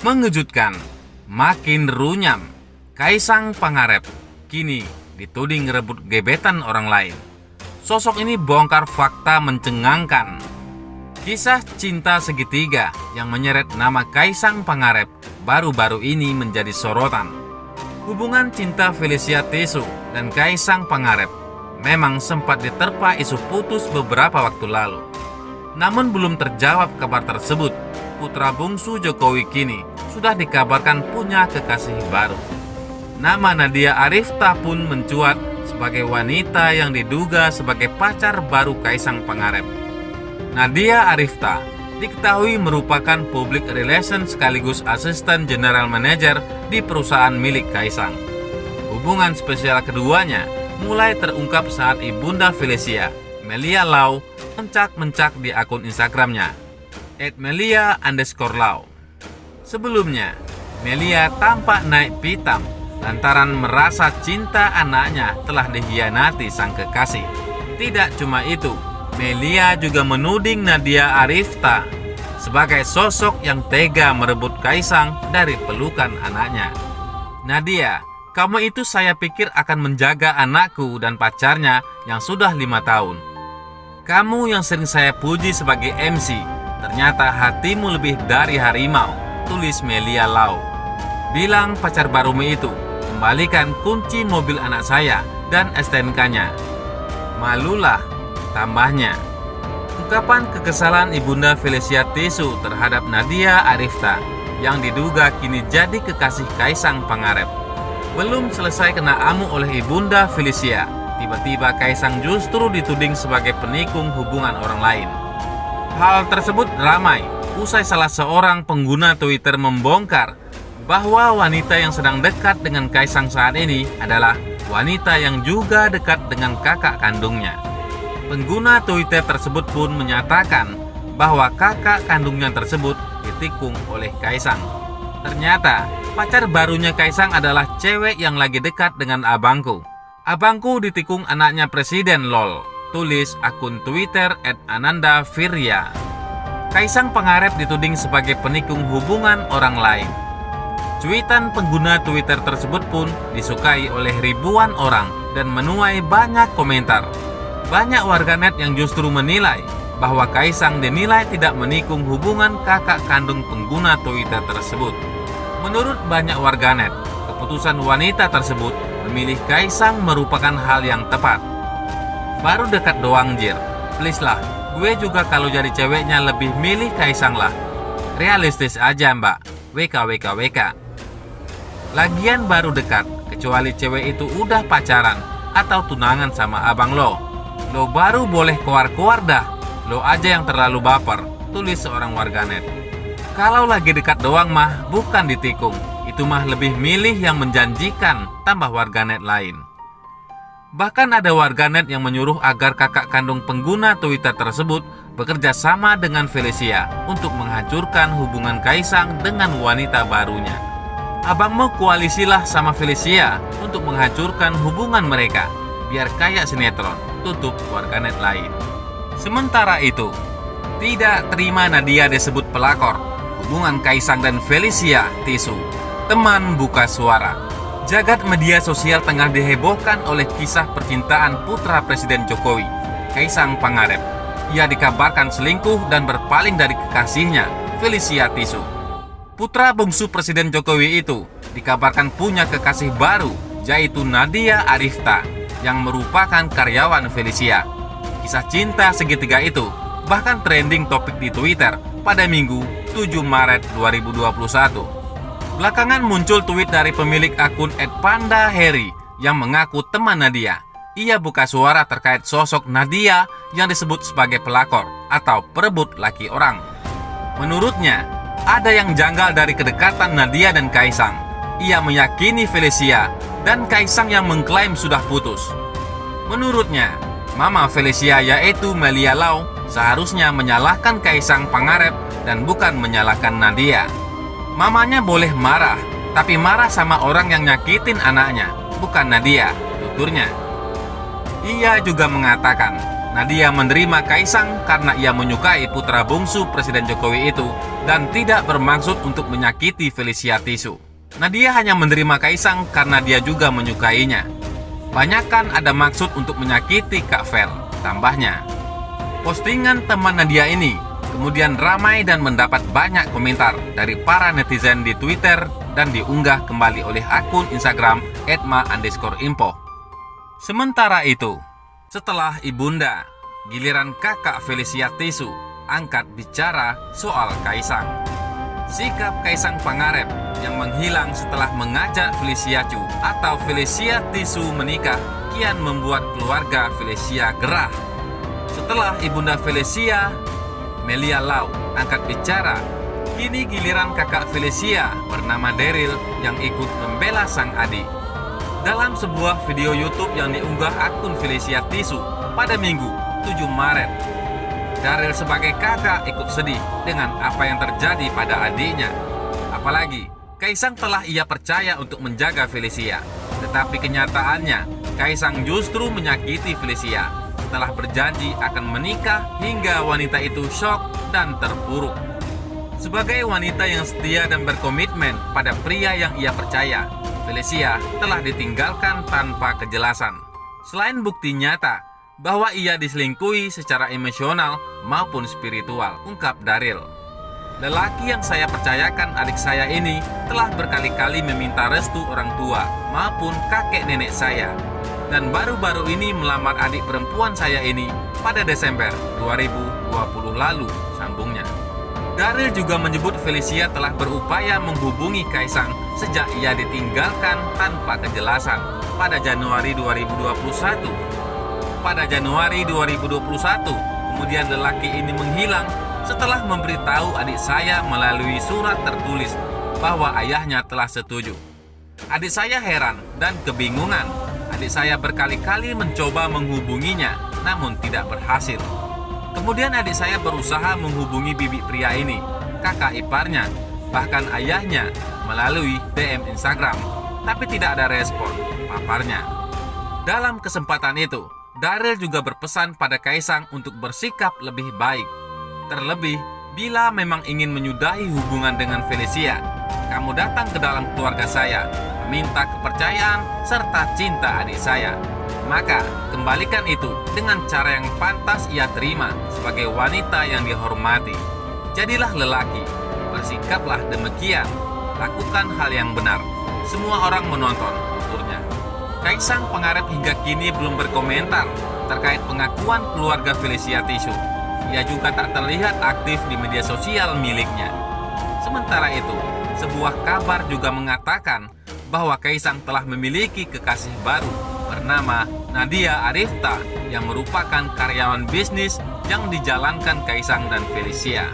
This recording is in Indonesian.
Mengejutkan, makin runyam, Kaisang Pangarep kini dituding rebut gebetan orang lain. Sosok ini bongkar fakta mencengangkan. Kisah cinta segitiga yang menyeret nama Kaisang Pangarep baru-baru ini menjadi sorotan. Hubungan cinta Felicia Tisu dan Kaisang Pangarep memang sempat diterpa isu putus beberapa waktu lalu. Namun belum terjawab kabar tersebut. Putra bungsu Jokowi kini sudah dikabarkan punya kekasih baru. Nama Nadia Arifta pun mencuat sebagai wanita yang diduga sebagai pacar baru Kaisang Pangarep. Nadia Arifta diketahui merupakan public relations sekaligus asisten general manager di perusahaan milik Kaisang. Hubungan spesial keduanya mulai terungkap saat ibunda Felicia, Melia Lau, mencak-mencak di akun Instagramnya @melia_lau. Sebelumnya, Melia tampak naik pitam lantaran merasa cinta anaknya telah dikhianati sang kekasih. Tidak cuma itu, Melia juga menuding Nadia Arifta sebagai sosok yang tega merebut Kaisang dari pelukan anaknya. Nadia, kamu itu saya pikir akan menjaga anakku dan pacarnya yang sudah 5 tahun. Kamu yang sering saya puji sebagai MC, ternyata hatimu lebih dari harimau, tulis Melia Lau. Bilang pacar barumu itu, kembalikan kunci mobil anak saya dan STNK-nya. Malulah, tambahnya. Ungkapan kekesalan ibunda Felicia Tisu terhadap Nadia Arifta yang diduga kini jadi kekasih Kaisang Pangarep belum selesai kena amuk oleh ibunda Felicia. Tiba-tiba Kaisang justru dituding sebagai penikung hubungan orang lain. Hal tersebut ramai usai salah seorang pengguna Twitter membongkar bahwa wanita yang sedang dekat dengan Kaisang saat ini adalah wanita yang juga dekat dengan kakak kandungnya. Pengguna Twitter tersebut pun menyatakan bahwa kakak kandungnya tersebut ditikung oleh Kaisang. Ternyata pacar barunya Kaisang adalah cewek yang lagi dekat dengan abangku. Abangku ditikung anaknya presiden lol, tulis akun Twitter @anandafirya. Kaisang Pangarep dituding sebagai penikung hubungan orang lain. Cuitan pengguna Twitter tersebut pun disukai oleh ribuan orang dan menuai banyak komentar. Banyak warganet yang justru menilai bahwa Kaisang dinilai tidak menikung hubungan kakak kandung pengguna Twitter tersebut. Menurut banyak warganet, keputusan wanita tersebut memilih Kaisang merupakan hal yang tepat. Baru dekat doang jir, please lah, gue juga kalau jadi ceweknya lebih milih Kaisang lah. Realistis aja mbak, WKWKWK. Lagian baru dekat, kecuali cewek itu udah pacaran atau tunangan sama abang lo baru boleh keluar-keluar dah, lo aja yang terlalu baper, tulis seorang warganet. Kalau lagi dekat doang mah bukan ditikung, itu mah lebih milih yang menjanjikan, tambah warganet lain. Bahkan ada warganet yang menyuruh agar kakak kandung pengguna Twitter tersebut bekerja sama dengan Felicia untuk menghancurkan hubungan Kaisang dengan wanita barunya. Abangmu koalisilah sama Felicia untuk menghancurkan hubungan mereka, biar kayak sinetron, tutup warganet lain. Sementara itu, tidak terima Nadia disebut pelakor, hubungan Kaisang dan Felicia Tisu. Teman buka suara. Jagat media sosial tengah dihebohkan oleh kisah percintaan putra Presiden Jokowi, Kaisang Pangarep. Ia dikabarkan selingkuh dan berpaling dari kekasihnya, Felicia Tisu. Putra bungsu Presiden Jokowi itu dikabarkan punya kekasih baru, yaitu Nadia Arifta, yang merupakan karyawan Felicia. Kisah cinta segitiga itu bahkan trending topik di Twitter pada Minggu 7 Maret 2021. Belakangan muncul tweet dari pemilik akun @pandaheri yang mengaku teman Nadia. Ia buka suara terkait sosok Nadia yang disebut sebagai pelakor atau perebut laki orang. Menurutnya, ada yang janggal dari kedekatan Nadia dan Kaisang. Ia meyakini Felicia dan Kaisang yang mengklaim sudah putus. Menurutnya, Mama Felicia yaitu Melia Lau seharusnya menyalahkan Kaisang Pangarep dan bukan menyalahkan Nadia. Mamanya boleh marah, tapi marah sama orang yang nyakitin anaknya, bukan Nadia, tuturnya. Ia juga mengatakan, Nadia menerima Kaisang karena ia menyukai putra bungsu Presiden Jokowi itu dan tidak bermaksud untuk menyakiti Felicia Tisu. Nadia hanya menerima Kaisang karena dia juga menyukainya. Banyakan ada maksud untuk menyakiti Kak Fel, tambahnya. Postingan teman Nadia ini kemudian ramai dan mendapat banyak komentar dari para netizen di Twitter dan diunggah kembali oleh akun Instagram @ma_info. Sementara itu, setelah ibunda, giliran kakak Felicia Tisu angkat bicara soal Kaisang. Sikap Kaisang Pangarep yang menghilang setelah mengajak Felicia Cu atau Felicia Tisu menikah kian membuat keluarga Felicia gerah. Setelah ibunda Felicia, Melia Lau, angkat bicara, kini giliran kakak Felicia bernama Daryl yang ikut membela sang adik. Dalam sebuah video YouTube yang diunggah akun Felicia Tisu pada Minggu 7 Maret, Daryl sebagai kakak ikut sedih dengan apa yang terjadi pada adiknya. Apalagi, Kaisang telah ia percaya untuk menjaga Felicia. Tetapi kenyataannya, Kaisang justru menyakiti Felicia setelah berjanji akan menikah hingga wanita itu syok dan terpuruk. Sebagai wanita yang setia dan berkomitmen pada pria yang ia percaya, Felicia telah ditinggalkan tanpa kejelasan. Selain bukti nyata bahwa ia diselingkuhi secara emosional maupun spiritual, ungkap Daryl. Lelaki yang saya percayakan adik saya ini telah berkali-kali meminta restu orang tua maupun kakek nenek saya, dan baru-baru ini melamar adik perempuan saya ini pada Desember 2020 lalu, sambungnya. Daryl juga menyebut Felicia telah berupaya menghubungi Kaisang sejak ia ditinggalkan tanpa kejelasan pada Januari 2021. Pada Januari 2021, kemudian lelaki ini menghilang setelah memberitahu adik saya melalui surat tertulis bahwa ayahnya telah setuju. Adik saya heran dan kebingungan. Adik saya berkali-kali mencoba menghubunginya, namun tidak berhasil. Kemudian adik saya berusaha menghubungi bibi pria ini, kakak iparnya, bahkan ayahnya melalui DM Instagram, tapi tidak ada respon, paparnya. Dalam kesempatan itu, Daryl juga berpesan pada Kaisang untuk bersikap lebih baik. Terlebih, bila memang ingin menyudahi hubungan dengan Felicia, kamu datang ke dalam keluarga saya, meminta kepercayaan serta cinta adik saya. Maka, kembalikan itu dengan cara yang pantas ia terima sebagai wanita yang dihormati. Jadilah lelaki, bersikaplah demikian, lakukan hal yang benar. Semua orang menonton, tuturnya. Kaisang Pangarep hingga kini belum berkomentar terkait pengakuan keluarga Felicia Tisu. Ia juga tak terlihat aktif di media sosial miliknya. Sementara itu, sebuah kabar juga mengatakan bahwa Kaisang telah memiliki kekasih baru bernama Nadia Arifta yang merupakan karyawan bisnis yang dijalankan Kaisang dan Felicia.